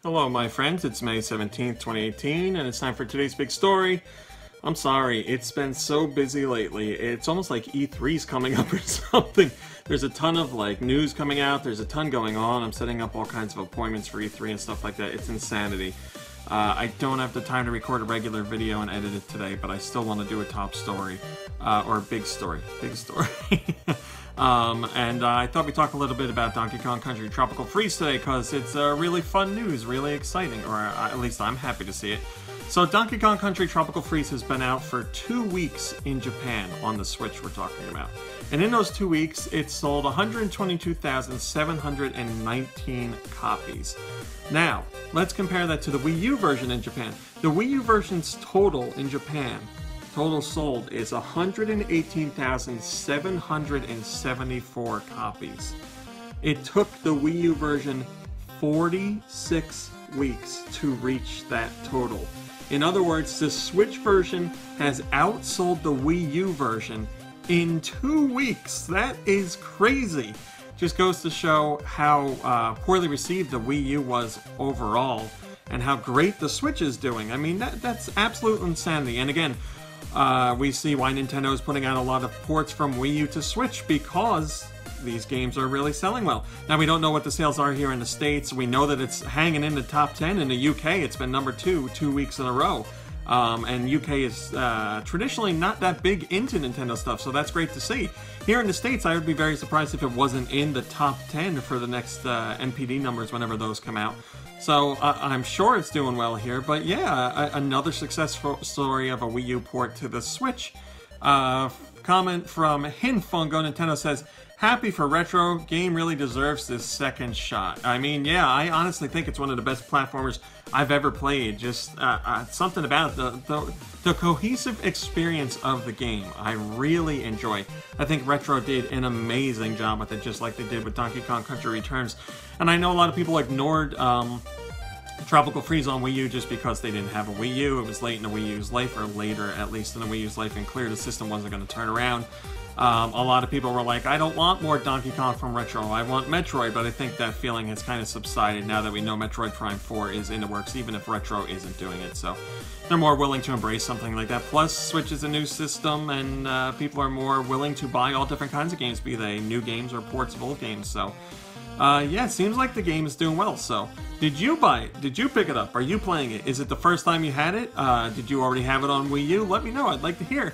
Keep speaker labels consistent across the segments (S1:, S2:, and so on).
S1: Hello, my friends. It's May 17th, 2018, and it's time for today's big story. I'm sorry, it's been so busy lately. It's almost like E3's coming up or something. There's a ton of news coming out. There's a ton going on. I'm setting up all kinds of appointments for E3 and stuff like that. It's insanity. I don't have the time to record a regular video and edit it today, but I still want to do a top story, or big story. And I thought we'd talk a little bit about Donkey Kong Country Tropical Freeze today, because it's really fun news, really exciting, or at least I'm happy to see it. So Donkey Kong Country Tropical Freeze has been out for 2 weeks in Japan on the Switch we're talking about. And in those 2 weeks, it sold 122,719 copies. Now, let's compare that to the Wii U version in Japan. The Wii U version's total in Japan, total sold, is 118,774 copies. It took the Wii U version 46 weeks to reach that total. In other words, the Switch version has outsold the Wii U version in 2 weeks. That is crazy. Just goes to show how poorly received the Wii U was overall, and how great the Switch is doing. I mean, that's absolute insanity. And again, we see why Nintendo is putting out a lot of ports from Wii U to Switch, because these games are really selling well. Now, we don't know what the sales are here in the States. We know that it's hanging in the top 10. In the UK, it's been number 2 weeks in a row. And UK is traditionally not that big into Nintendo stuff, so that's great to see. Here in the States, I would be very surprised if it wasn't in the top 10 for the next NPD numbers whenever those come out. So I'm sure it's doing well here, but yeah, another successful story of a Wii U port to the Switch. Comment from Hinfungo Nintendo says, "Happy for Retro, game really deserves this second shot." I mean, yeah, I honestly think it's one of the best platformers I've ever played. Just something about the cohesive experience of the game I really enjoy. I think Retro did an amazing job with it, just like they did with Donkey Kong Country Returns. And I know a lot of people ignored Tropical Freeze on Wii U just because they didn't have a Wii U. It was late in the Wii U's life, or later at least in the Wii U's life, and clear the system wasn't going to turn around. A lot of people were like, I don't want more Donkey Kong from Retro, I want Metroid, but I think that feeling has kind of subsided now that we know Metroid Prime 4 is in the works, even if Retro isn't doing it, so they're more willing to embrace something like that. Plus, Switch is a new system, and people are more willing to buy all different kinds of games, be they new games or ports of old games, so yeah, it seems like the game is doing well. So, did you buy it? Did you pick it up? Are you playing it? Is it the first time you had it? Did you already have it on Wii U? Let me know. I'd like to hear.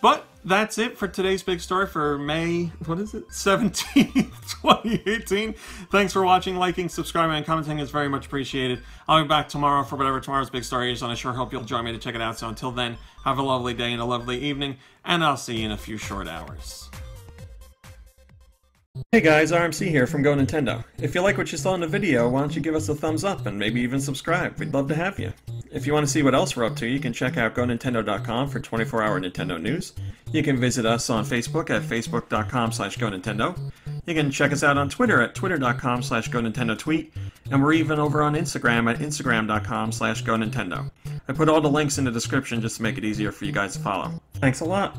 S1: But that's it for today's big story for May, 17th, 2018. Thanks for watching, liking, subscribing, and commenting is very much appreciated. I'll be back tomorrow for whatever tomorrow's big story is, and I sure hope you'll join me to check it out. So until then, have a lovely day and a lovely evening, and I'll see you in a few short hours. Hey guys, RMC here from Go Nintendo. If you like what you saw in the video, why don't you give us a thumbs up and maybe even subscribe? We'd love to have you. If you want to see what else we're up to, you can check out GoNintendo.com for 24-hour Nintendo news. You can visit us on Facebook at Facebook.com/GoNintendo. You can check us out on Twitter at Twitter.com/GoNintendoTweet. And we're even over on Instagram at Instagram.com/GoNintendo. I put all the links in the description just to make it easier for you guys to follow. Thanks a lot!